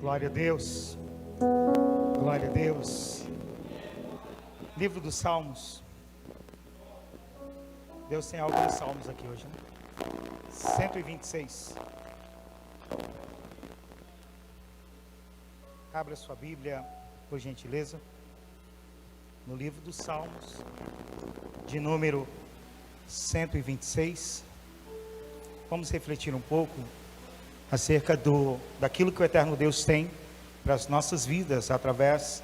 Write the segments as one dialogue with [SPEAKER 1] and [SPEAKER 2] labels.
[SPEAKER 1] Glória a Deus, glória a Deus. Livro dos Salmos. Deus tem algo de Salmos aqui hoje, né? 126. Abra sua Bíblia, por gentileza, no livro dos Salmos, de número 126. Vamos refletir um pouco acerca daquilo que o eterno Deus tem para as nossas vidas, através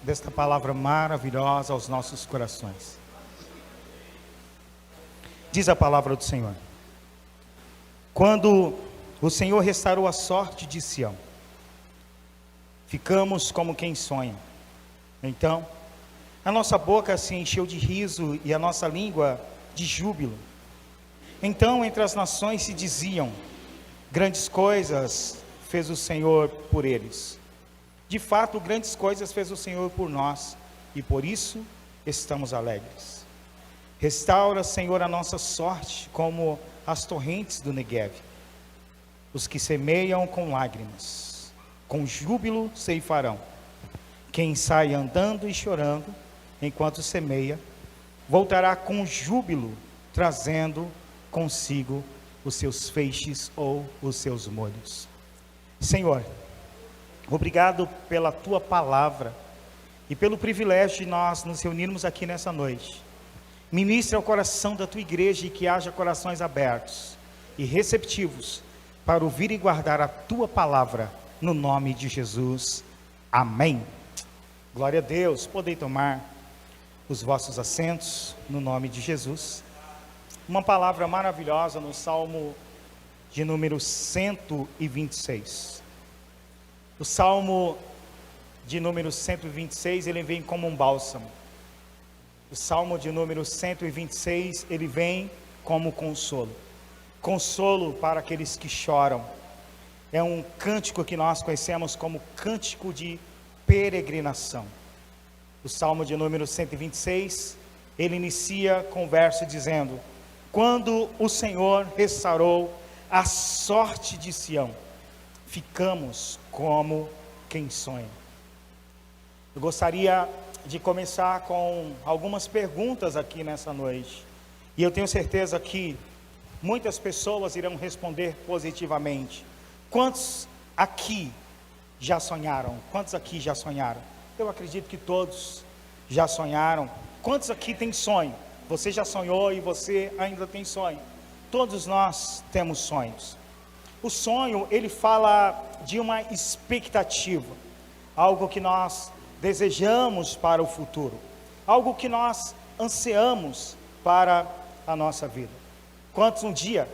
[SPEAKER 1] desta palavra maravilhosa aos nossos corações. Diz a palavra do Senhor: quando o Senhor restaurou a sorte de Sião, ficamos como quem sonha. Então, a nossa boca se encheu de riso e a nossa língua de júbilo. Então, entre as nações se diziam: grandes coisas fez o Senhor por eles. De fato, grandes coisas fez o Senhor por nós, e por isso estamos alegres. Restaura, Senhor, a nossa sorte como as torrentes do Negueve. Os que semeiam com lágrimas, com júbilo ceifarão. Quem sai andando e chorando, enquanto semeia, voltará com júbilo, trazendo consigo os seus feixes ou os seus molhos. Senhor, obrigado pela tua palavra e pelo privilégio de nós nos reunirmos aqui nessa noite. Ministra ao coração da tua igreja e que haja corações abertos e receptivos para ouvir e guardar a tua palavra, no nome de Jesus. Amém. Glória a Deus. Podem tomar os vossos assentos no nome de Jesus. Uma palavra maravilhosa no Salmo de número 126. O Salmo de número 126, ele vem como um bálsamo. O Salmo de número 126, ele vem como consolo. Consolo para aqueles que choram. É um cântico que nós conhecemos como cântico de peregrinação. O Salmo de número 126, ele inicia com o verso dizendo: quando o Senhor restaurou a sorte de Sião, ficamos como quem sonha. Eu gostaria de começar com algumas perguntas aqui nessa noite, e eu tenho certeza que muitas pessoas irão responder positivamente. Quantos aqui já sonharam? Quantos aqui já sonharam? Eu acredito que todos já sonharam. Quantos aqui têm sonho? Você já sonhou e você ainda tem sonho. Todos nós temos sonhos. O sonho, ele fala de uma expectativa, algo que nós desejamos para o futuro, algo que nós ansiamos para a nossa vida. Quantos um dia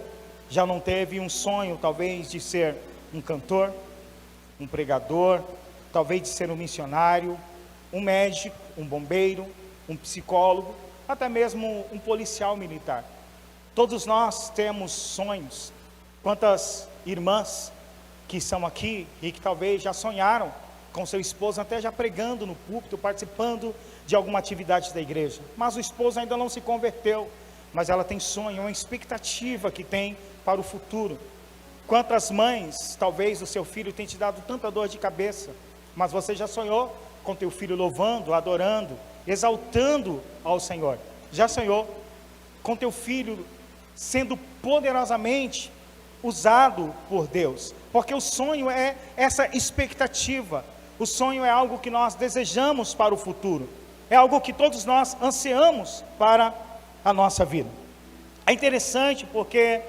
[SPEAKER 1] já não teve um sonho, talvez de ser um cantor, um pregador, talvez de ser um missionário, um médico, um bombeiro, um psicólogo, até mesmo um policial militar? Todos nós temos sonhos. Quantas irmãs que são aqui e que talvez já sonharam com seu esposo, até já pregando no púlpito, participando de alguma atividade da igreja, mas o esposo ainda não se converteu, mas ela tem sonho, uma expectativa que tem para o futuro. Quantas mães, talvez o seu filho tenha te dado tanta dor de cabeça, mas você já sonhou com teu filho louvando, adorando, exaltando ao Senhor? Já sonhou com teu filho sendo poderosamente usado por Deus? Porque o sonho é essa expectativa. O sonho é algo que nós desejamos para o futuro, é algo que todos nós ansiamos para a nossa vida. É interessante porque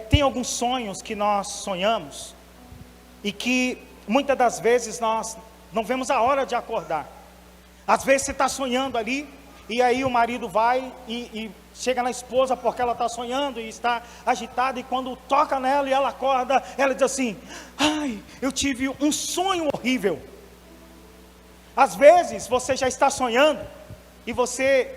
[SPEAKER 1] tem alguns sonhos que nós sonhamos e que muitas das vezes nós não vemos a hora de acordar. Às vezes você está sonhando ali, e aí o marido vai e chega na esposa porque ela está sonhando e está agitada, e quando toca nela e ela acorda, ela diz assim: ai, eu tive um sonho horrível. Às vezes você já está sonhando e você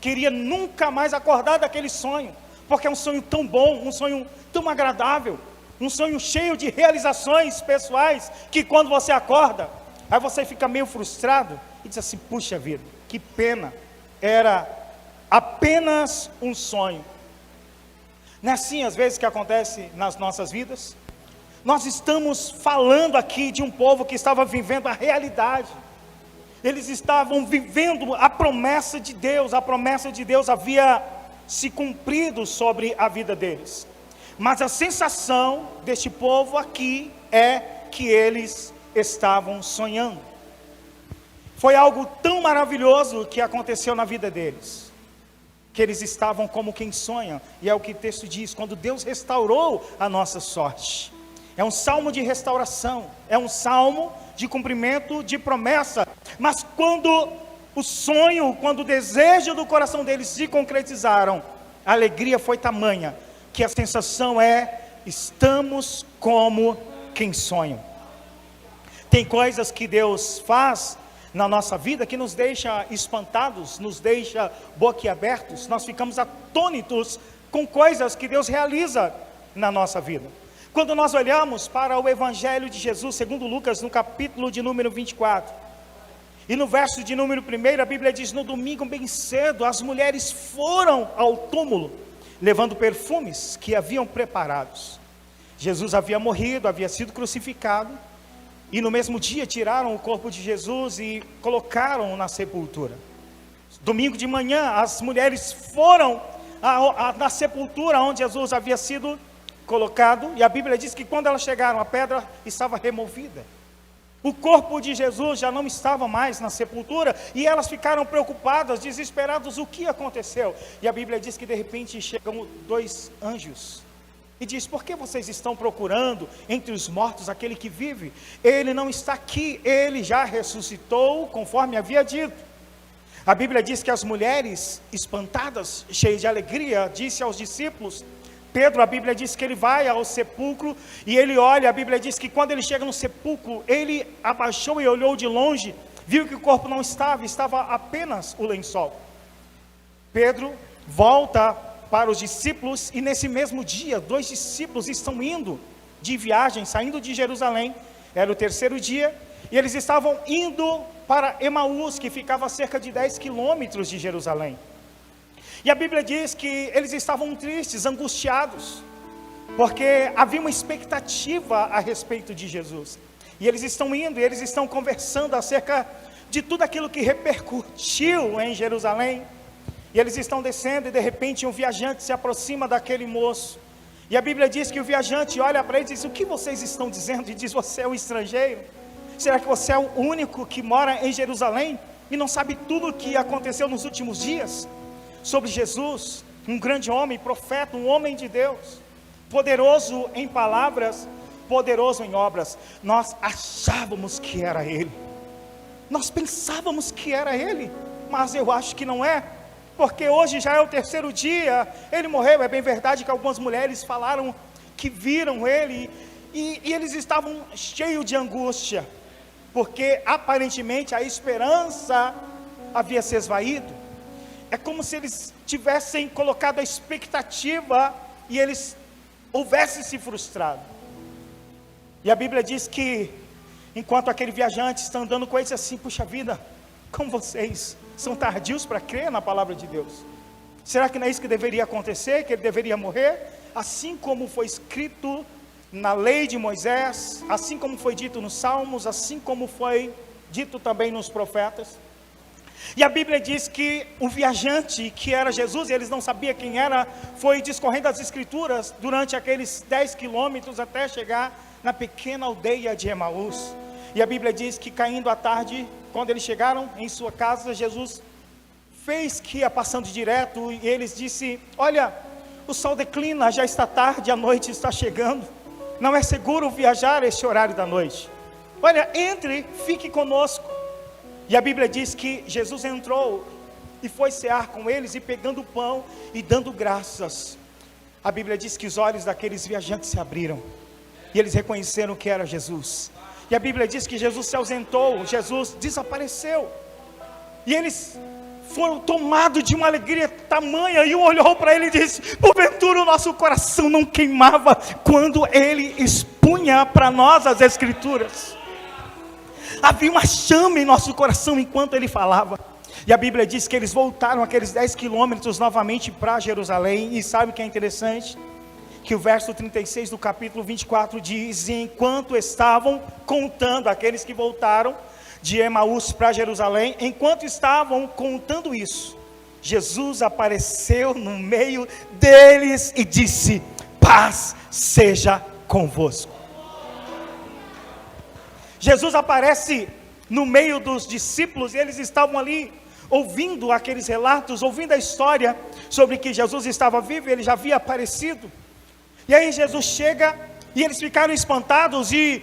[SPEAKER 1] queria nunca mais acordar daquele sonho, porque é um sonho tão bom, um sonho tão agradável, um sonho cheio de realizações pessoais, que quando você acorda, aí você fica meio frustrado e diz assim: puxa vida, que pena, era apenas um sonho. Não é assim às vezes que acontece nas nossas vidas? Nós estamos falando aqui de um povo que estava vivendo a realidade. Eles estavam vivendo a promessa de Deus. A promessa de Deus havia se cumprido sobre a vida deles. Mas a sensação deste povo aqui é que eles estavam sonhando. Foi algo tão maravilhoso que aconteceu na vida deles, que eles estavam como quem sonha. E é o que o texto diz: quando Deus restaurou a nossa sorte. É um salmo de restauração, é um salmo de cumprimento de promessa. Mas quando o sonho, quando o desejo do coração deles se concretizaram, a alegria foi tamanha, que a sensação é: estamos como quem sonha. Tem coisas que Deus faz na nossa vida que nos deixa espantados, nos deixa boquiabertos. Nós ficamos atônitos com coisas que Deus realiza na nossa vida. Quando nós olhamos para o Evangelho de Jesus, segundo Lucas, no capítulo de número 24, e no verso de número 1, a Bíblia diz: no domingo bem cedo, as mulheres foram ao túmulo, levando perfumes que haviam preparados. Jesus havia morrido, havia sido crucificado, e no mesmo dia tiraram o corpo de Jesus e colocaram na sepultura. Domingo de manhã, as mulheres foram na sepultura onde Jesus havia sido colocado, e a Bíblia diz que quando elas chegaram, a pedra estava removida. O corpo de Jesus já não estava mais na sepultura, e elas ficaram preocupadas, desesperadas: o que aconteceu? E a Bíblia diz que de repente chegam 2 anjos, e diz: por que vocês estão procurando entre os mortos aquele que vive? Ele não está aqui, ele já ressuscitou, conforme havia dito. A Bíblia diz que as mulheres, espantadas, cheias de alegria, disse aos discípulos. Pedro, a Bíblia diz que ele vai ao sepulcro e ele olha. A Bíblia diz que quando ele chega no sepulcro, ele abaixou e olhou de longe, viu que o corpo não estava, estava apenas o lençol. Pedro volta para os discípulos, e nesse mesmo dia, 2 discípulos estão indo de viagem, saindo de Jerusalém. Era o 3º dia, e eles estavam indo para Emaús, que ficava a cerca de 10 quilômetros de Jerusalém. E a Bíblia diz que eles estavam tristes, angustiados, porque havia uma expectativa a respeito de Jesus. E eles estão indo, e eles estão conversando acerca de tudo aquilo que repercutiu em Jerusalém. E eles estão descendo, e de repente um viajante se aproxima daquele moço. E a Bíblia diz que o viajante olha para ele e diz: o que vocês estão dizendo? E diz: você é um estrangeiro? Será que você é o único que mora em Jerusalém e não sabe tudo o que aconteceu nos últimos dias? Sobre Jesus, um grande homem, profeta, um homem de Deus, poderoso em palavras, poderoso em obras. Nós achávamos que era Ele, nós pensávamos que era Ele, mas eu acho que não é, porque hoje já é o 3º dia, Ele morreu. É bem verdade que algumas mulheres falaram que viram Ele, e eles estavam cheios de angústia, porque aparentemente a esperança havia se esvaído. É como se eles tivessem colocado a expectativa e eles houvessem se frustrado. E a Bíblia diz que, enquanto aquele viajante está andando com eles, assim: puxa vida, como vocês são tardios para crer na palavra de Deus. Será que não é isso que deveria acontecer? Que ele deveria morrer? Assim como foi escrito na lei de Moisés, assim como foi dito nos Salmos, assim como foi dito também nos profetas. E a Bíblia diz que o viajante, que era Jesus, e eles não sabiam quem era, foi discorrendo as escrituras durante aqueles 10 quilômetros até chegar na pequena aldeia de Emaús. E a Bíblia diz que, caindo a tarde, quando eles chegaram em sua casa, Jesus fez que ia passando direto, e eles disse: olha, o sol declina, já está tarde, a noite está chegando, não é seguro viajar esse horário da noite. Olha, entre, fique conosco. E a Bíblia diz que Jesus entrou e foi cear com eles, e pegando o pão e dando graças, a Bíblia diz que os olhos daqueles viajantes se abriram, e eles reconheceram que era Jesus. E a Bíblia diz que Jesus se ausentou, Jesus desapareceu, e eles foram tomados de uma alegria tamanha, e um olhou para ele e disse: porventura o nosso coração não queimava quando ele expunha para nós as Escrituras? Havia uma chama em nosso coração enquanto ele falava. E a Bíblia diz que eles voltaram aqueles 10 quilômetros novamente para Jerusalém. E sabe o que é interessante? que o verso 36 do capítulo 24 diz: enquanto estavam contando, aqueles que voltaram de Emaús para Jerusalém, enquanto estavam contando isso, Jesus apareceu no meio deles e disse: paz seja convosco. Jesus aparece no meio dos discípulos, e eles estavam ali ouvindo aqueles relatos, ouvindo a história sobre que Jesus estava vivo, ele já havia aparecido. E aí Jesus chega e eles ficaram espantados e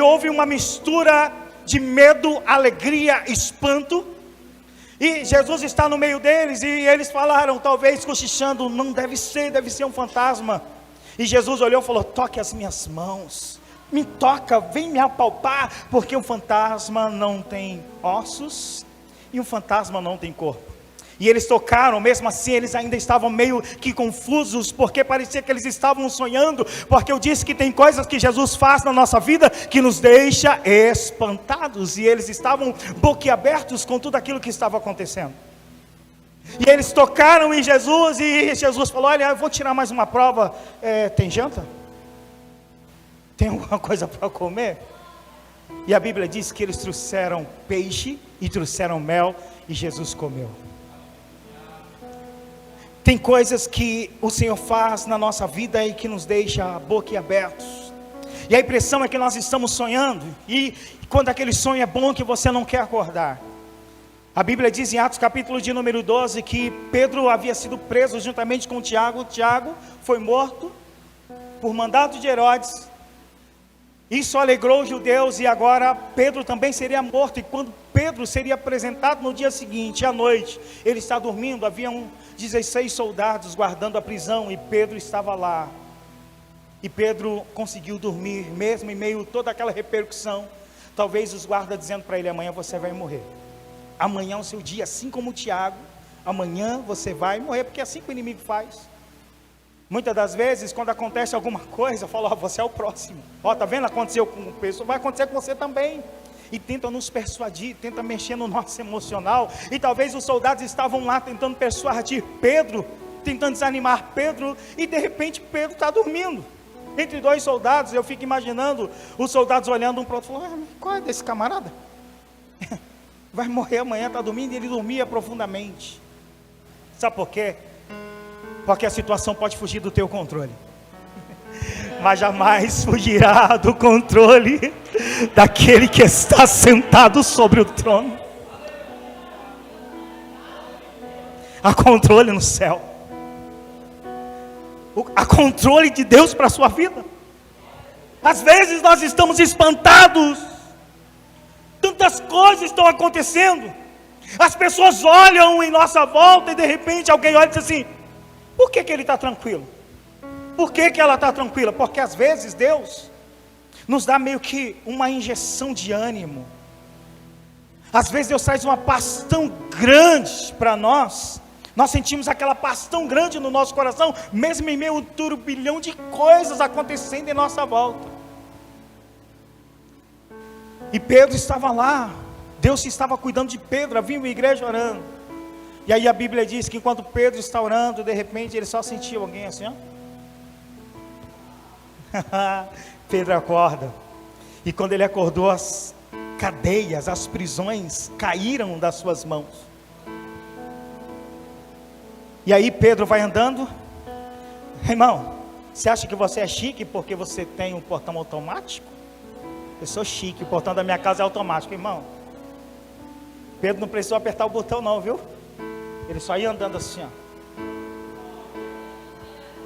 [SPEAKER 1] houve uma mistura de medo, alegria, espanto. E Jesus está no meio deles e eles falaram, talvez cochichando: não, deve ser um fantasma. E Jesus olhou e falou: toque as minhas mãos, me toca, vem me apalpar, porque um fantasma não tem ossos e um fantasma não tem corpo. E eles tocaram, mesmo assim eles ainda estavam meio que confusos, porque parecia que eles estavam sonhando, porque eu disse que tem coisas que Jesus faz na nossa vida que nos deixa espantados, e eles estavam boquiabertos com tudo aquilo que estava acontecendo. E eles tocaram em Jesus, e Jesus falou: olha, eu vou tirar mais uma prova, tem janta? Tem alguma coisa para comer? E a Bíblia diz que eles trouxeram peixe e trouxeram mel, e Jesus comeu. Tem coisas que o Senhor faz na nossa vida e que nos deixa boquiabertos. E a impressão é que nós estamos sonhando, e quando aquele sonho é bom, que você não quer acordar. A Bíblia diz em Atos capítulo de número 12, que Pedro havia sido preso juntamente com Tiago. Tiago foi morto por mandato de Herodes. Isso alegrou os judeus, e agora Pedro também seria morto. E quando Pedro seria apresentado no dia seguinte, à noite, ele está dormindo, haviam 16 soldados guardando a prisão, e Pedro estava lá. E Pedro conseguiu dormir, mesmo em meio a toda aquela repercussão. Talvez os guardas dizendo para ele: amanhã você vai morrer. Amanhã é o seu dia, assim como o Tiago. Amanhã você vai morrer, porque é assim que o inimigo faz. Muitas das vezes, quando acontece alguma coisa, eu falo: você é o próximo. Tá vendo? Aconteceu com o pessoal, vai acontecer com você também. E tenta nos persuadir, tenta mexer no nosso emocional. E talvez os soldados estavam lá tentando persuadir Pedro, tentando desanimar Pedro, e de repente Pedro está dormindo entre dois soldados. Eu fico imaginando os soldados olhando um para o outro, falando: qual é desse camarada? Vai morrer amanhã, está dormindo. E ele dormia profundamente. Sabe por quê? Porque a situação pode fugir do teu controle, mas jamais fugirá do controle daquele que está sentado sobre o trono. Há controle no céu, há controle de Deus para a sua vida. Às vezes nós estamos espantados, tantas coisas estão acontecendo, as pessoas olham em nossa volta e de repente alguém olha e diz assim: por que ele está tranquilo? Por que ela está tranquila? Porque às vezes Deus nos dá meio que uma injeção de ânimo. Às vezes Deus traz uma paz tão grande para nós. Nós sentimos aquela paz tão grande no nosso coração, mesmo em meio a um turbilhão de coisas acontecendo em nossa volta. E Pedro estava lá, Deus estava cuidando de Pedro, havia uma igreja orando. E aí a Bíblia diz que enquanto Pedro está orando, de repente ele só sentiu alguém assim, ó. Pedro acorda. E quando ele acordou, as cadeias, as prisões caíram das suas mãos. E aí Pedro vai andando. Irmão, você acha que você é chique porque você tem um portão automático? Eu sou chique, o portão da minha casa é automático, irmão. Pedro não precisou apertar o botão não, viu? Ele só ia andando assim, ó.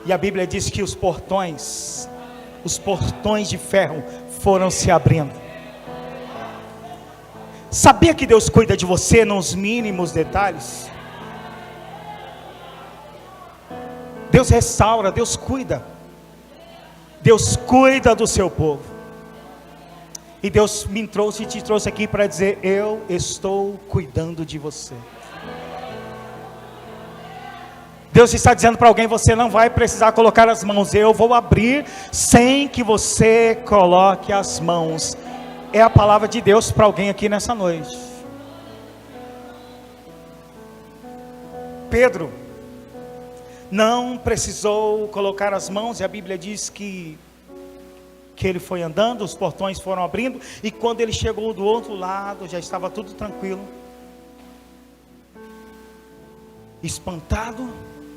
[SPEAKER 1] E a Bíblia diz que os portões de ferro foram se abrindo. Sabia que Deus cuida de você nos mínimos detalhes? Deus restaura, Deus cuida. Deus cuida do seu povo. E Deus me trouxe e te trouxe aqui para dizer: eu estou cuidando de você. Deus está dizendo para alguém: você não vai precisar colocar as mãos, eu vou abrir sem que você coloque as mãos. É a palavra de Deus para alguém aqui nessa noite. não precisou colocar as mãos, e a Bíblia diz que ele foi andando, os portões foram abrindo, e quando ele chegou do outro lado, já estava tudo tranquilo. Espantado,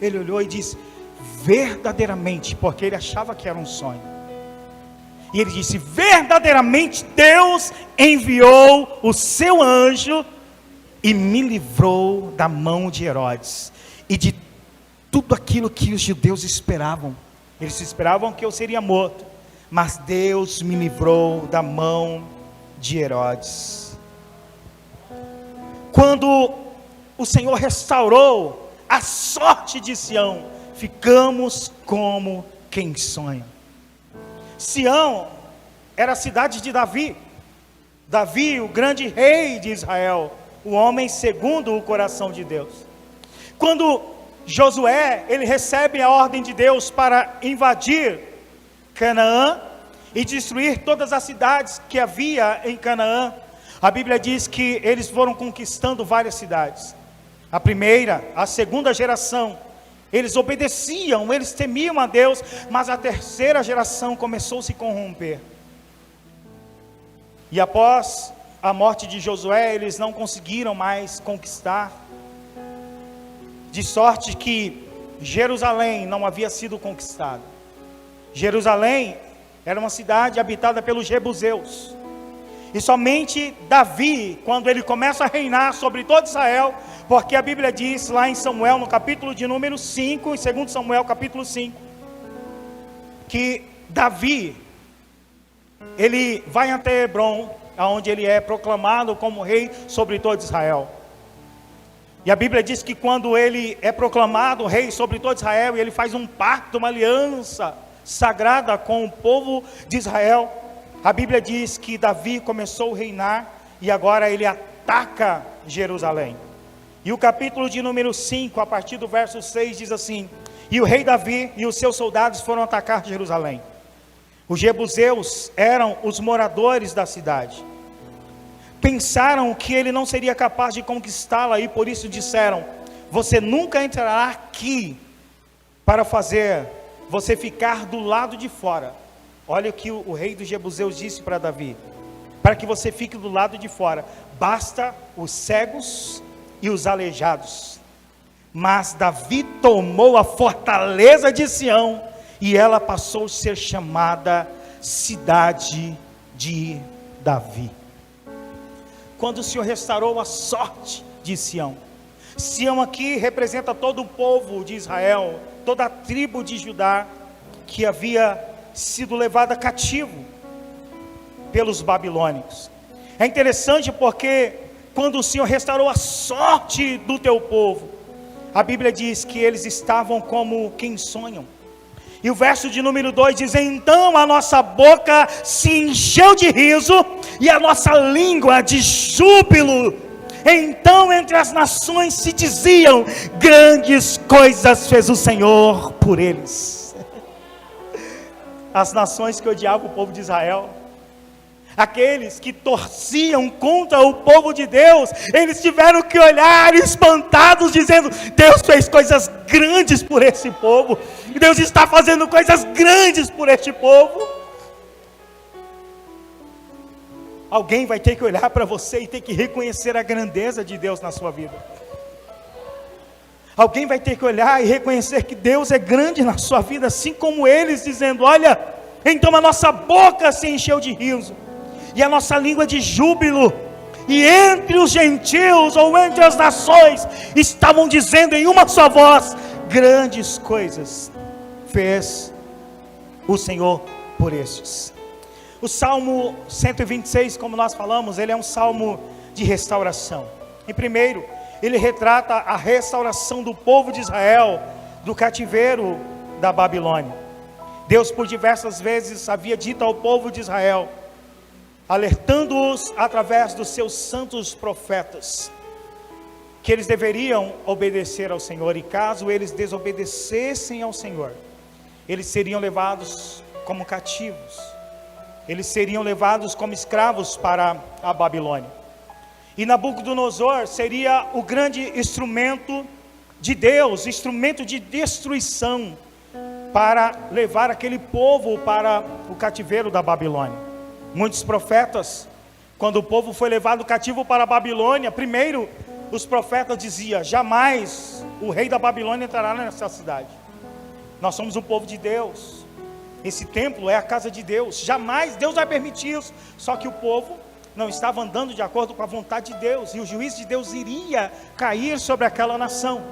[SPEAKER 1] ele olhou e disse: verdadeiramente, porque ele achava que era um sonho. E ele disse: verdadeiramente Deus enviou o seu anjo e me livrou da mão de Herodes e de tudo aquilo que os judeus esperavam. Eles esperavam que eu seria morto, mas Deus me livrou da mão de Herodes. Quando o Senhor restaurou a sorte de Sião, ficamos como quem sonha. Sião era a cidade de Davi. Davi, o grande rei de Israel, o homem segundo o coração de Deus. Quando Josué, ele recebe a ordem de Deus para invadir Canaã e destruir todas as cidades que havia em Canaã, a Bíblia diz que eles foram conquistando várias cidades. A primeira, a segunda geração, eles obedeciam, eles temiam a Deus, mas a terceira geração começou a se corromper. E após a morte de Josué, eles não conseguiram mais conquistar, de sorte que Jerusalém não havia sido conquistada. Jerusalém era uma cidade habitada pelos jebuseus, e somente Davi, quando ele começa a reinar sobre todo Israel, porque a Bíblia diz lá em Samuel, no capítulo de número 5, em 2 Samuel capítulo 5, que Davi, ele vai até Hebrom, onde ele é proclamado como rei sobre todo Israel. E a Bíblia diz que quando ele é proclamado rei sobre todo Israel, e ele faz um pacto, uma aliança sagrada com o povo de Israel, a Bíblia diz que Davi começou a reinar, e agora ele ataca Jerusalém. E o capítulo de número 5, a partir do verso 6, diz assim: e o rei Davi e os seus soldados foram atacar Jerusalém. Os jebuseus eram os moradores da cidade. Pensaram que ele não seria capaz de conquistá-la, e por isso disseram: você nunca entrará aqui para fazer você ficar do lado de fora. Olha o que o rei dos jebuseus disse para Davi: para que você fique do lado de fora, basta os cegos e os aleijados. Mas Davi tomou a fortaleza de Sião, e ela passou a ser chamada cidade de Davi. Quando o Senhor restaurou a sorte de Sião, Sião aqui representa todo o povo de Israel, toda a tribo de Judá, que havia sido levada cativo pelos babilônicos. É interessante porque quando o Senhor restaurou a sorte do teu povo, a Bíblia diz que eles estavam como quem sonham. E o verso de número 2 diz: então a nossa boca se encheu de riso e a nossa língua de júbilo. Então entre as nações se diziam: grandes coisas fez o Senhor por eles. As nações que odiavam o povo de Israel, aqueles que torciam contra o povo de Deus, eles tiveram que olhar espantados, dizendo: Deus fez coisas grandes por esse povo, Deus está fazendo coisas grandes por este povo. Alguém vai ter que olhar para você e ter que reconhecer a grandeza de Deus na sua vida. Alguém vai ter que olhar e reconhecer que Deus é grande na sua vida, assim como eles, dizendo: olha, então a nossa boca se encheu de riso e a nossa língua de júbilo, e entre os gentios, ou entre as nações, estavam dizendo em uma só voz: grandes coisas fez o Senhor por estes. O Salmo 126, como nós falamos, ele é um salmo de restauração. E primeiro, ele retrata a restauração do povo de Israel do cativeiro da Babilônia. Deus por diversas vezes havia dito ao povo de Israel, alertando-os através dos seus santos profetas, que eles deveriam obedecer ao Senhor, e caso eles desobedecessem ao Senhor, eles seriam levados como cativos, eles seriam levados como escravos para a Babilônia. E Nabucodonosor seria o grande instrumento de Deus, instrumento de destruição, para levar aquele povo para o cativeiro da Babilônia. Muitos profetas, quando o povo foi levado cativo para a Babilônia, primeiro os profetas diziam: jamais o rei da Babilônia entrará nessa cidade. Nós somos um povo de Deus, esse templo é a casa de Deus, jamais Deus vai permitir isso. Só que o povo não estava andando de acordo com a vontade de Deus, e o juízo de Deus iria cair sobre aquela nação.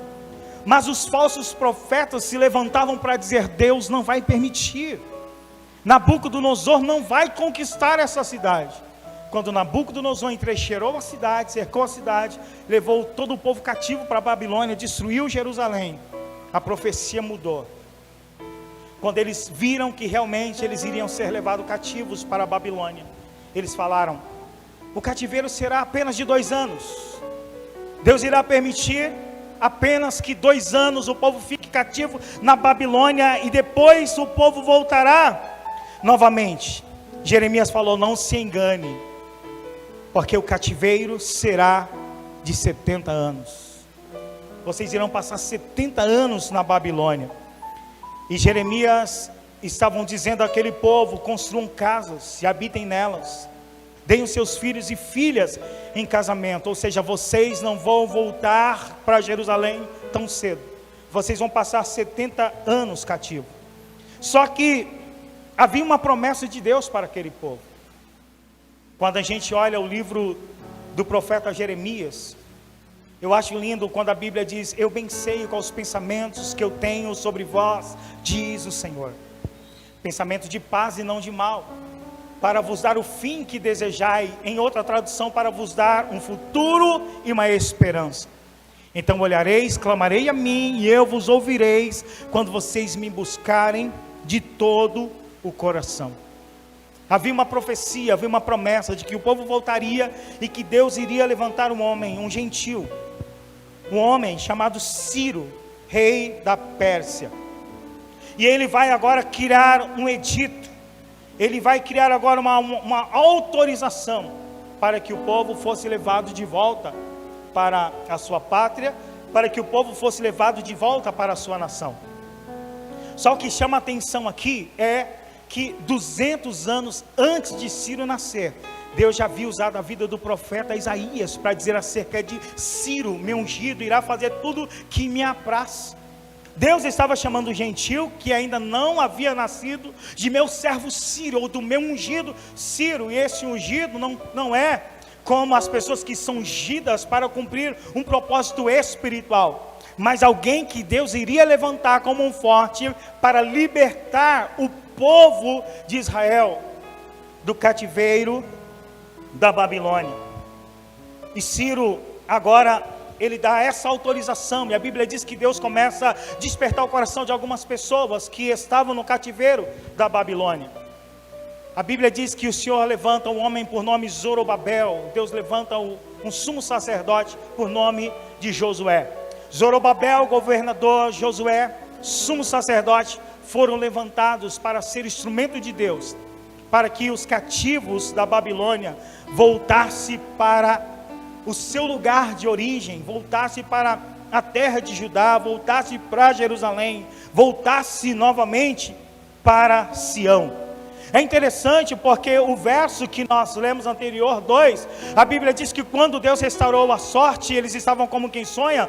[SPEAKER 1] Mas os falsos profetas se levantavam para dizer: Deus não vai permitir, Nabucodonosor não vai conquistar essa cidade. Quando Nabucodonosor entrecheirou a cidade, cercou a cidade, levou todo o povo cativo para a Babilônia, destruiu Jerusalém, a profecia mudou. Quando eles viram que realmente eles iriam ser levados cativos para a Babilônia, eles falaram: o cativeiro será apenas de 2 anos, Deus irá permitir apenas que 2 anos o povo fique cativo na Babilônia, e depois o povo voltará novamente. Jeremias falou: não se engane, porque o cativeiro será de 70 anos. Vocês irão passar 70 anos na Babilônia. E Jeremias estavam dizendo àquele povo: construam casas e habitem nelas, deem os seus filhos e filhas em casamento. Ou seja, vocês não vão voltar para Jerusalém tão cedo, vocês vão passar 70 anos cativo. Só que havia uma promessa de Deus para aquele povo. Quando a gente olha o livro do profeta Jeremias, eu acho lindo quando a Bíblia diz: eu bem sei quais os pensamentos que eu tenho sobre vós, diz o Senhor, pensamento de paz e não de mal, para vos dar o fim que desejai. Em outra tradução, para vos dar um futuro e uma esperança. Então olhareis, clamarei a mim, e eu vos ouvireis, quando vocês me buscarem de todo o coração. Havia uma profecia, havia uma promessa de que o povo voltaria, e que Deus iria levantar um homem, um gentil, um homem chamado Ciro, rei da Pérsia. E ele vai agora criar um edito, ele vai criar agora uma autorização para que o povo fosse levado de volta para a sua pátria, para que o povo fosse levado de volta para a sua nação. Só o que chama a atenção aqui é que 200 anos antes de Ciro nascer, Deus já havia usado a vida do profeta Isaías para dizer acerca de Ciro, meu ungido, irá fazer tudo que me apraz. Deus estava chamando o gentil, que ainda não havia nascido, de meu servo Ciro, ou do meu ungido Ciro. E esse ungido não é como as pessoas que são ungidas para cumprir um propósito espiritual, mas alguém que Deus iria levantar como um forte para libertar o povo de Israel do cativeiro da Babilônia. E Ciro agora ele dá essa autorização, e a Bíblia diz que Deus começa a despertar o coração de algumas pessoas que estavam no cativeiro da Babilônia. A Bíblia diz que o Senhor levanta um homem por nome Zorobabel, Deus levanta um sumo sacerdote por nome de Josué. Zorobabel, governador, Josué, sumo sacerdote, foram levantados para ser instrumento de Deus, para que os cativos da Babilônia voltassem para o seu lugar de origem, voltasse para a terra de Judá, voltasse para Jerusalém, voltasse novamente para Sião. É interessante porque o verso que nós lemos anterior, 2, a Bíblia diz que quando Deus restaurou a sorte, eles estavam como quem sonha.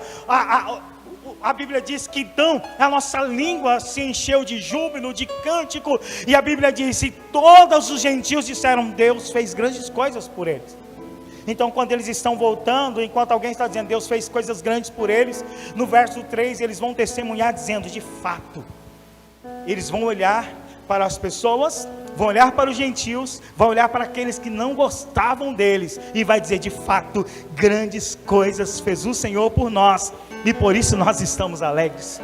[SPEAKER 1] A Bíblia diz que então a nossa língua se encheu de júbilo, de cântico, e a Bíblia diz: e todos os gentios disseram: Deus fez grandes coisas por eles. Então quando eles estão voltando, enquanto alguém está dizendo Deus fez coisas grandes por eles, no verso 3 eles vão testemunhar dizendo: de fato. Eles vão olhar para as pessoas, vão olhar para os gentios, vão olhar para aqueles que não gostavam deles, e vai dizer: de fato, grandes coisas fez o Senhor por nós, e por isso nós estamos alegres.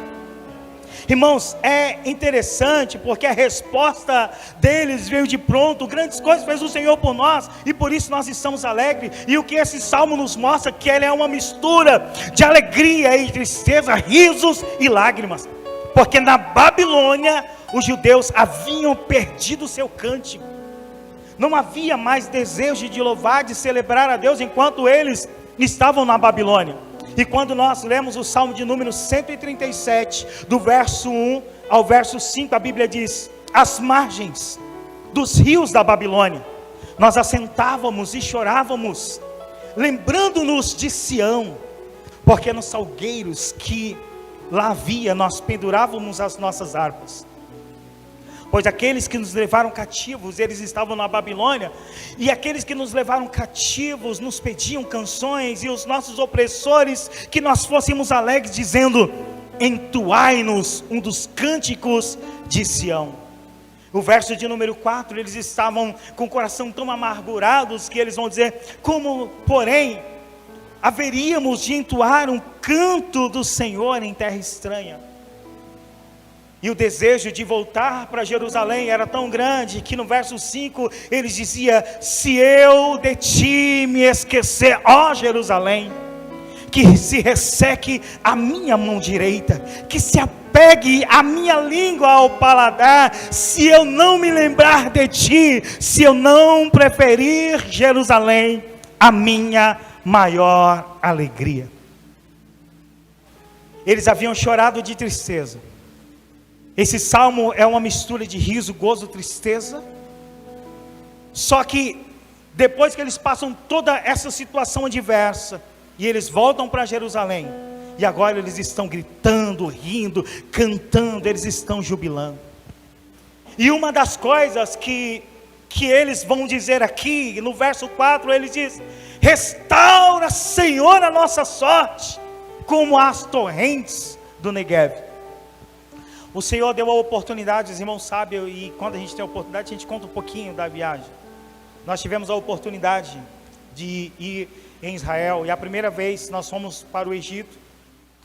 [SPEAKER 1] Irmãos, é interessante porque a resposta deles veio de pronto: grandes coisas fez o Senhor por nós, e por isso nós estamos alegres. E o que esse salmo nos mostra, que ele é uma mistura de alegria e tristeza, risos e lágrimas, porque na Babilônia os judeus haviam perdido o seu cântico, não havia mais desejo de louvar, de celebrar a Deus enquanto eles estavam na Babilônia. E quando nós lemos o Salmo de número 137, do verso 1 ao verso 5, a Bíblia diz: às margens dos rios da Babilônia, nós assentávamos e chorávamos, lembrando-nos de Sião, porque nos salgueiros que lá havia, nós pendurávamos as nossas harpas. Pois aqueles que nos levaram cativos, eles estavam na Babilônia, e aqueles que nos levaram cativos nos pediam canções, e os nossos opressores que nós fôssemos alegres, dizendo: entoai-nos um dos cânticos de Sião. O verso de número 4, eles estavam com o coração tão amargurados, que eles vão dizer: como, porém, haveríamos de entoar um canto do Senhor em terra estranha? E o desejo de voltar para Jerusalém era tão grande, que no verso 5 eles diziam: se eu de ti me esquecer, ó Jerusalém, que se resseque a minha mão direita, que se apegue a minha língua ao paladar, se eu não me lembrar de ti, se eu não preferir Jerusalém, a minha maior alegria. Eles haviam chorado de tristeza. Esse salmo é uma mistura de riso, gozo, tristeza. Só que depois que eles passam toda essa situação adversa, e eles voltam para Jerusalém, e agora eles estão gritando, rindo, cantando, eles estão jubilando. E uma das coisas que eles vão dizer aqui, no verso 4, eles dizem: restaura, Senhor, a nossa sorte, como as torrentes do Negueve. O Senhor deu a oportunidade, os irmãos sabem, e quando a gente tem a oportunidade, a gente conta um pouquinho da viagem. Nós tivemos a oportunidade de ir em Israel, e a primeira vez nós fomos para o Egito.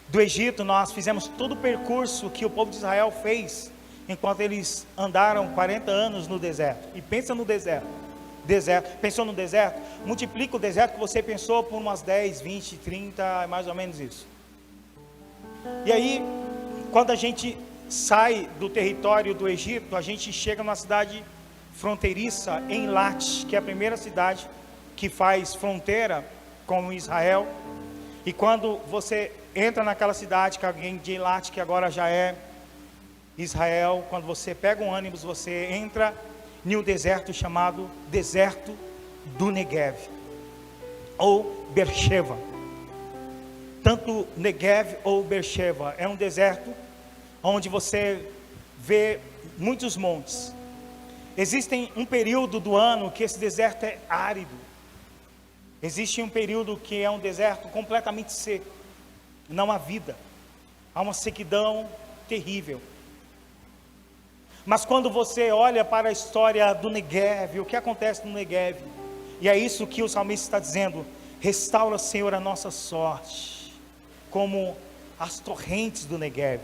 [SPEAKER 1] Do Egito nós fizemos todo o percurso que o povo de Israel fez, enquanto eles andaram 40 anos no deserto. E pensa no deserto, pensou no deserto? Multiplica o deserto que você pensou por umas 10, 20, 30, mais ou menos isso. E aí, quando a gente sai do território do Egito, a gente chega numa cidade fronteiriça, em Eilat, que é a primeira cidade que faz fronteira com Israel. E quando você entra naquela cidade, que alguém de Eilat, que agora já é Israel, quando você pega um ônibus, você entra em um deserto chamado deserto do Negev, ou Beersheba. Tanto Negev ou Beersheba é um deserto onde você vê muitos montes. Existe um período do ano que esse deserto é árido. Existe um período que é um deserto completamente seco. Não há vida. Há uma sequidão terrível. Mas quando você olha para a história do Negev, o que acontece no Negev? E é isso que o salmista está dizendo: restaura, Senhor, a nossa sorte, como as torrentes do Negev.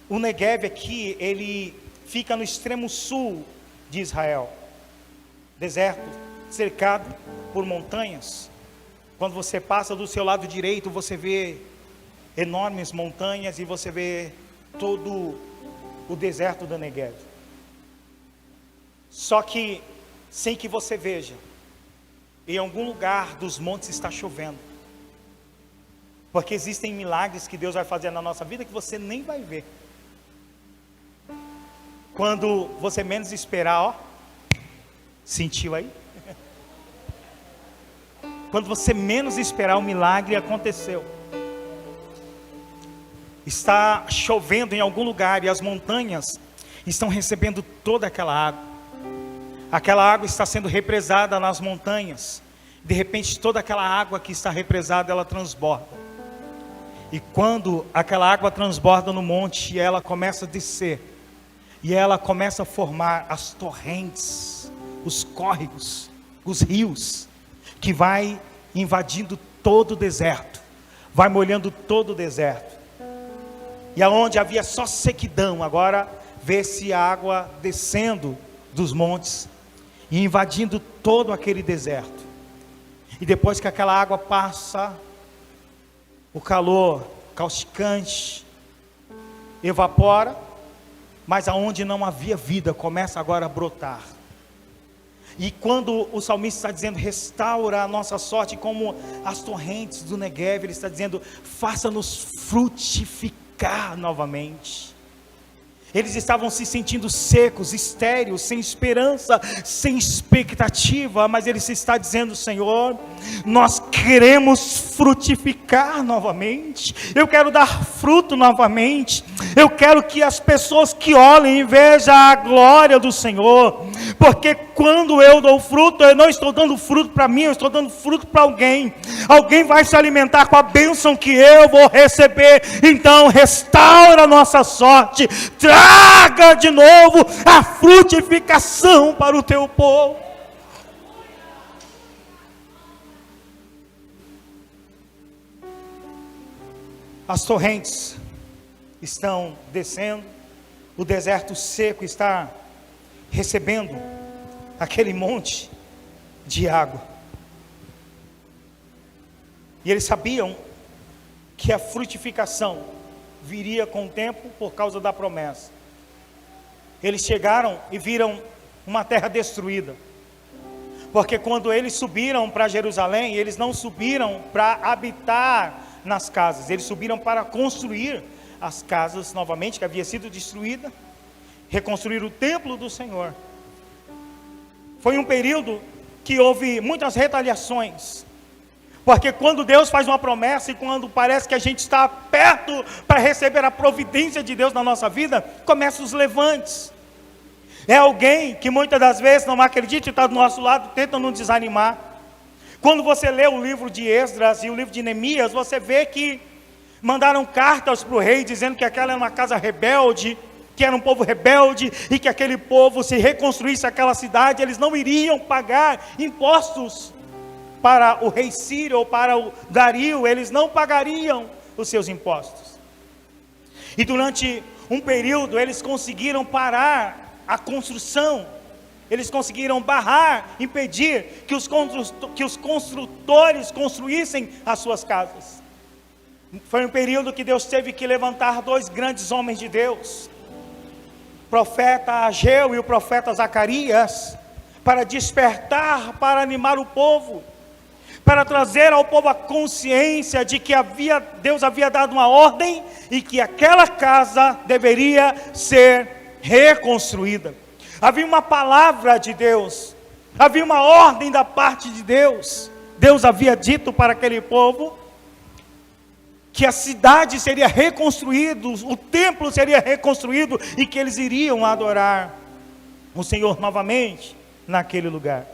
[SPEAKER 1] O Negev aqui, ele fica no extremo sul de Israel. Deserto, cercado por montanhas. Quando você passa do seu lado direito, você vê enormes montanhas e você vê todo o deserto do Negev. Só que, sem que você veja, em algum lugar dos montes está chovendo. Porque existem milagres que Deus vai fazer na nossa vida que você nem vai ver. Quando você menos esperar, ó, sentiu aí? Quando você menos esperar, o milagre aconteceu. Está chovendo em algum lugar e as montanhas estão recebendo toda aquela água. Aquela água está sendo represada nas montanhas. De repente, toda aquela água que está represada, ela transborda. E quando aquela água transborda no monte, ela começa a descer. E ela começa a formar as torrentes, os córregos, os rios, que vai invadindo todo o deserto, vai molhando todo o deserto. E aonde havia só sequidão, agora vê-se a água descendo dos montes e invadindo todo aquele deserto. E depois que aquela água passa, o calor causticante evapora, mas aonde não havia vida começa agora a brotar. E quando o salmista está dizendo, restaura a nossa sorte como as torrentes do Neguev, ele está dizendo, faça-nos frutificar novamente. Eles estavam se sentindo secos, estéreis, sem esperança, sem expectativa, mas ele se está dizendo, Senhor, nós queremos frutificar novamente, eu quero dar fruto novamente, eu quero que as pessoas que olhem e vejam a glória do Senhor, porque quando eu dou fruto, eu não estou dando fruto para mim, eu estou dando fruto para alguém vai se alimentar com a bênção que eu vou receber. Então restaura a nossa sorte, traga de novo a frutificação para o teu povo. As torrentes estão descendo, o deserto seco está recebendo aquele monte de água. E eles sabiam que a frutificação viria com o tempo por causa da promessa. Eles chegaram e viram uma terra destruída. Porque quando eles subiram para Jerusalém, eles não subiram para habitar nas casas, eles subiram para construir as casas novamente, que havia sido destruída, reconstruir o templo do Senhor. Foi um período que houve muitas retaliações, porque quando Deus faz uma promessa e quando parece que a gente está perto para receber a providência de Deus na nossa vida, começam os levantes. É alguém que muitas das vezes não acredita e está do nosso lado, tenta nos desanimar. Quando você lê o livro de Esdras e o livro de Neemias, você vê que mandaram cartas para o rei dizendo que aquela era uma casa rebelde, que era um povo rebelde, e que aquele povo, se reconstruísse aquela cidade, eles não iriam pagar impostos para o rei Sírio ou para o Dario, eles não pagariam os seus impostos. E durante um período eles conseguiram parar a construção, eles conseguiram barrar, impedir que os construtores construíssem as suas casas. Foi um período que Deus teve que levantar dois grandes homens de Deus, o profeta Ageu e o profeta Zacarias, para despertar, para animar o povo, para trazer ao povo a consciência de que Deus havia dado uma ordem e que aquela casa deveria ser reconstruída. Havia uma palavra de Deus, havia uma ordem da parte de Deus. Deus havia dito para aquele povo que a cidade seria reconstruída, o templo seria reconstruído e que eles iriam adorar o Senhor novamente naquele lugar.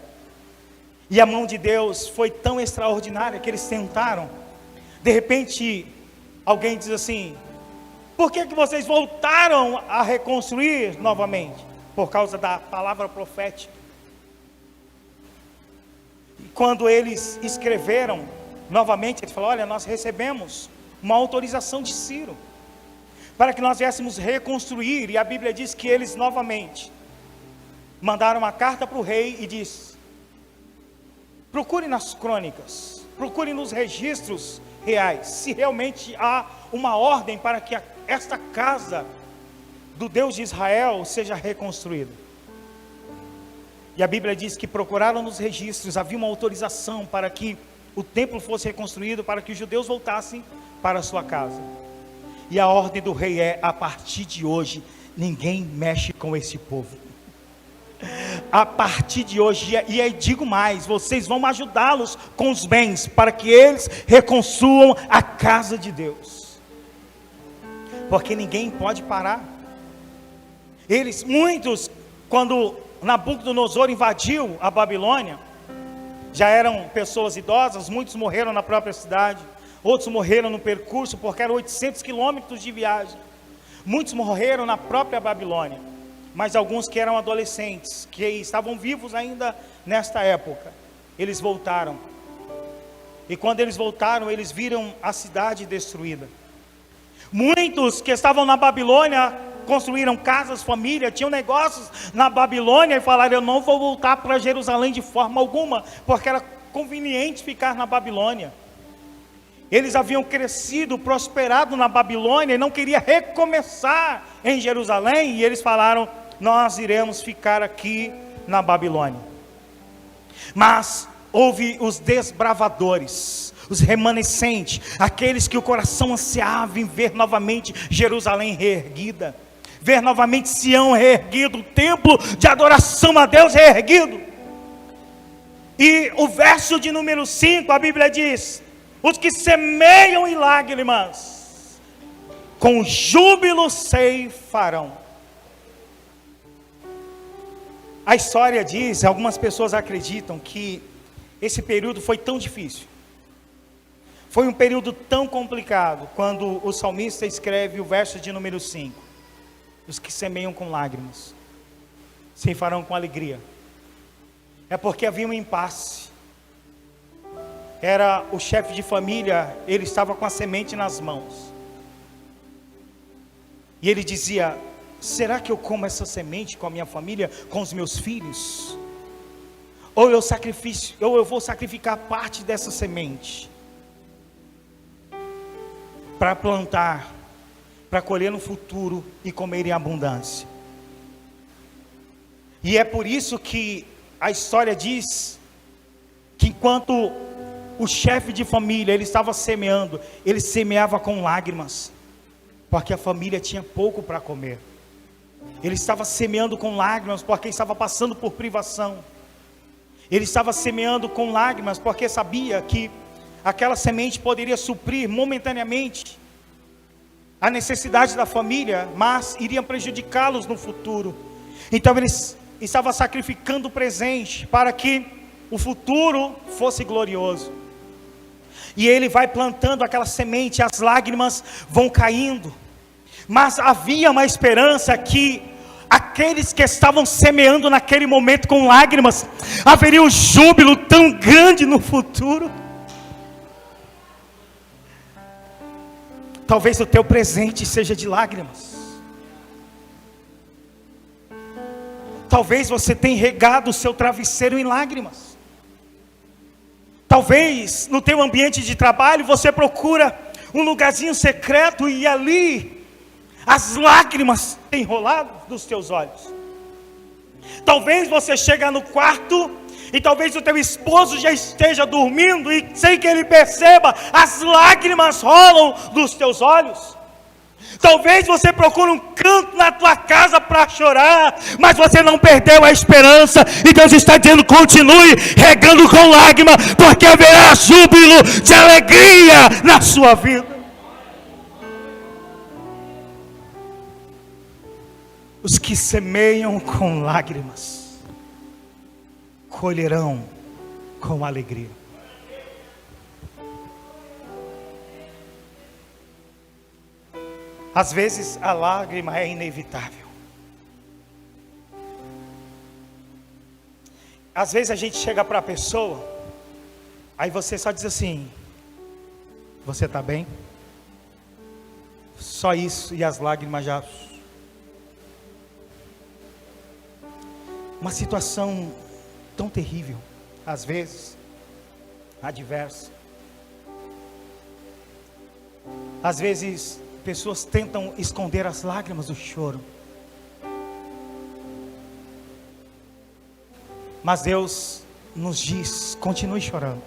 [SPEAKER 1] E a mão de Deus foi tão extraordinária que eles tentaram. De repente, alguém diz assim: por que vocês voltaram a reconstruir novamente? Por causa da palavra profética. E quando eles escreveram novamente, eles falaram: olha, nós recebemos uma autorização de Ciro para que nós viéssemos reconstruir. E a Bíblia diz que eles novamente mandaram uma carta para o rei e disse: procure nas crônicas, procure nos registros reais, se realmente há uma ordem para que esta casa do Deus de Israel seja reconstruída. E a Bíblia diz que procuraram nos registros, havia uma autorização para que o templo fosse reconstruído, para que os judeus voltassem para a sua casa. E a ordem do rei é: a partir de hoje, ninguém mexe com esse povo. A partir de hoje, e aí digo mais, vocês vão ajudá-los com os bens, para que eles reconstruam a casa de Deus. Porque ninguém pode parar. Muitos, quando Nabucodonosor invadiu a Babilônia, já eram pessoas idosas, muitos morreram na própria cidade, outros morreram no percurso, porque eram 800 quilômetros de viagem. Muitos morreram na própria Babilônia, mas alguns que eram adolescentes, que estavam vivos ainda nesta época, eles voltaram. E quando eles voltaram, eles viram a cidade destruída. Muitos que estavam na Babilônia construíram casas, família, tinham negócios na Babilônia e falaram: eu não vou voltar para Jerusalém de forma alguma, porque era conveniente ficar na Babilônia. Eles haviam crescido, prosperado na Babilônia e não queriam recomeçar em Jerusalém, e eles falaram: nós iremos ficar aqui na Babilônia. Mas houve os desbravadores, os remanescentes, aqueles que o coração ansiava em ver novamente Jerusalém reerguida, ver novamente Sião reerguido, o templo de adoração a Deus reerguido. E o verso de número 5, a Bíblia diz: os que semeiam em lágrimas, com júbilo ceifarão. A história diz, algumas pessoas acreditam que esse período foi tão difícil, foi um período tão complicado, quando o salmista escreve o verso de número 5: os que semeiam com lágrimas, ceifarão com alegria. É porque havia um impasse. Era o chefe de família, ele estava com a semente nas mãos, e ele dizia: será que eu como essa semente com a minha família, com os meus filhos? Ou eu vou sacrificar parte dessa semente para plantar, para colher no futuro e comer em abundância. E é por isso que a história diz que enquanto o chefe de família, ele estava semeando, ele semeava com lágrimas, porque a família tinha pouco para comer. Ele estava semeando com lágrimas, porque estava passando por privação. Ele estava semeando com lágrimas, porque sabia que aquela semente poderia suprir momentaneamente a necessidade da família, mas iria prejudicá-los no futuro. Então ele estava sacrificando o presente, para que o futuro fosse glorioso. E ele vai plantando aquela semente, as lágrimas vão caindo, mas havia uma esperança que aqueles que estavam semeando naquele momento com lágrimas, haveria um júbilo tão grande no futuro. Talvez o teu presente seja de lágrimas. Talvez você tenha regado o seu travesseiro em lágrimas. Talvez no teu ambiente de trabalho você procura um lugarzinho secreto e ali as lágrimas têm rolado dos teus olhos. Talvez você chega no quarto e talvez o teu esposo já esteja dormindo e sem que ele perceba, as lágrimas rolam dos teus olhos. Talvez você procure um canto na tua casa para chorar, mas você não perdeu a esperança, e Deus está dizendo: continue regando com lágrima, porque haverá júbilo de alegria na sua vida. Os que semeiam com lágrimas colherão com alegria. Às vezes a lágrima é inevitável. Às vezes a gente chega para a pessoa, aí você só diz assim: você está bem? Só isso, e as lágrimas já... Uma situação tão terrível, às vezes adversa. Às vezes pessoas tentam esconder as lágrimas do choro, mas Deus nos diz: continue chorando.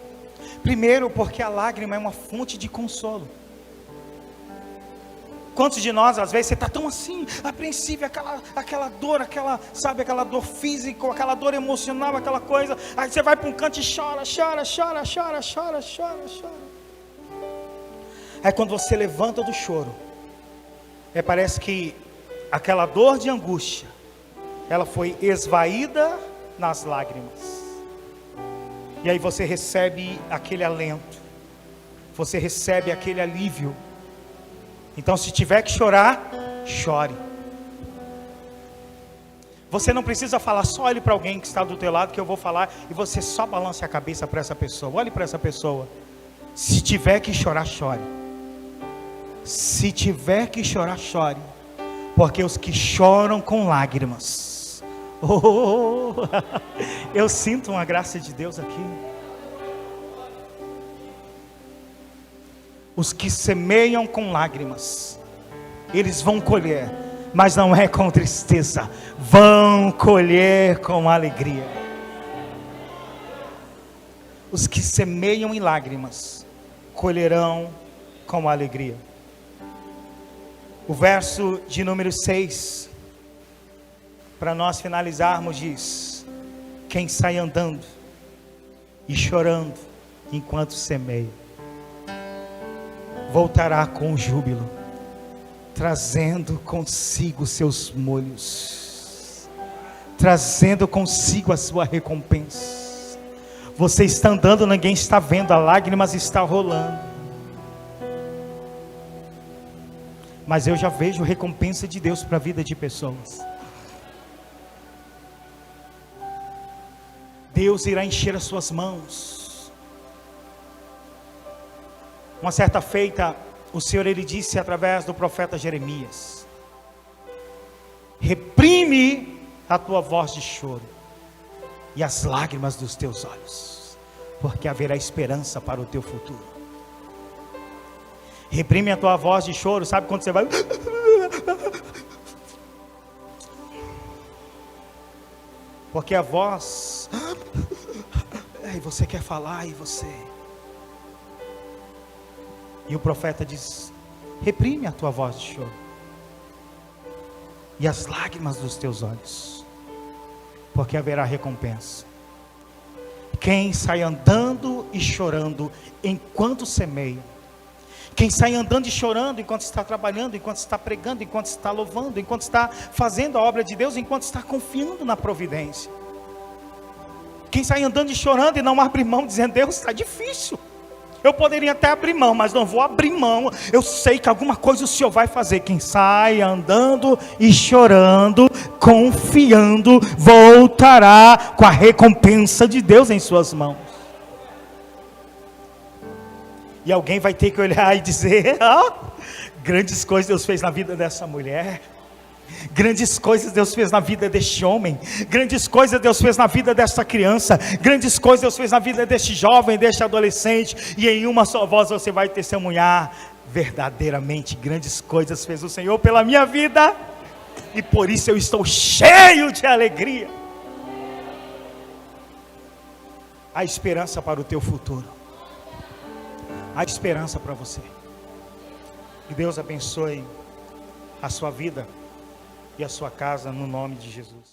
[SPEAKER 1] Primeiro, porque a lágrima é uma fonte de consolo. Quantos de nós, às vezes, você está tão assim, apreensivo, aquela dor, aquela dor física, aquela dor emocional, aquela coisa, aí você vai para um canto e chora. Aí quando você levanta do choro, parece que aquela dor de angústia, ela foi esvaída nas lágrimas. E aí você recebe aquele alento, você recebe aquele alívio. Então, se tiver que chorar, chore. Você não precisa falar, só olhe para alguém que está do teu lado que eu vou falar, e você só balance a cabeça para essa pessoa. Olhe para essa pessoa. Se tiver que chorar, chore. Se tiver que chorar, chore. Porque os que choram com lágrimas, eu sinto uma graça de Deus aqui. Os que semeiam com lágrimas, eles vão colher, mas não é com tristeza, vão colher com alegria. os que semeiam em lágrimas colherão com alegria. O verso de número 6, para nós finalizarmos, diz: quem sai andando e chorando enquanto semeia, voltará com júbilo, trazendo consigo seus molhos, trazendo consigo a sua recompensa. Você está andando, ninguém está vendo, as lágrimas estão rolando, mas eu já vejo recompensa de Deus para a vida de pessoas. Deus irá encher as suas mãos. Uma certa feita, o Senhor, Ele disse através do profeta Jeremias: reprime a tua voz de choro e as lágrimas dos teus olhos, porque haverá esperança para o teu futuro. Reprime a tua voz de choro. Sabe quando você vai... porque a voz... e você quer falar e você... E o profeta diz: reprime a tua voz de choro e as lágrimas dos teus olhos, porque haverá recompensa. Quem sai andando e chorando enquanto semeia, quem sai andando e chorando enquanto está trabalhando, enquanto está pregando, enquanto está louvando, enquanto está fazendo a obra de Deus, enquanto está confiando na providência. Quem sai andando e chorando e não abre mão, dizendo: Deus, está difícil, eu poderia até abrir mão, mas não vou abrir mão, eu sei que alguma coisa o Senhor vai fazer. Quem sai andando e chorando, confiando, voltará com a recompensa de Deus em suas mãos. E alguém vai ter que olhar e dizer: grandes coisas Deus fez na vida dessa mulher, grandes coisas Deus fez na vida deste homem, grandes coisas Deus fez na vida desta criança, grandes coisas Deus fez na vida deste jovem, deste adolescente. E em uma só voz você vai testemunhar: verdadeiramente grandes coisas fez o Senhor pela minha vida, e por isso eu estou cheio de alegria. Há esperança para o teu futuro, há esperança para você. Que Deus abençoe a sua vida e a sua casa, no nome de Jesus.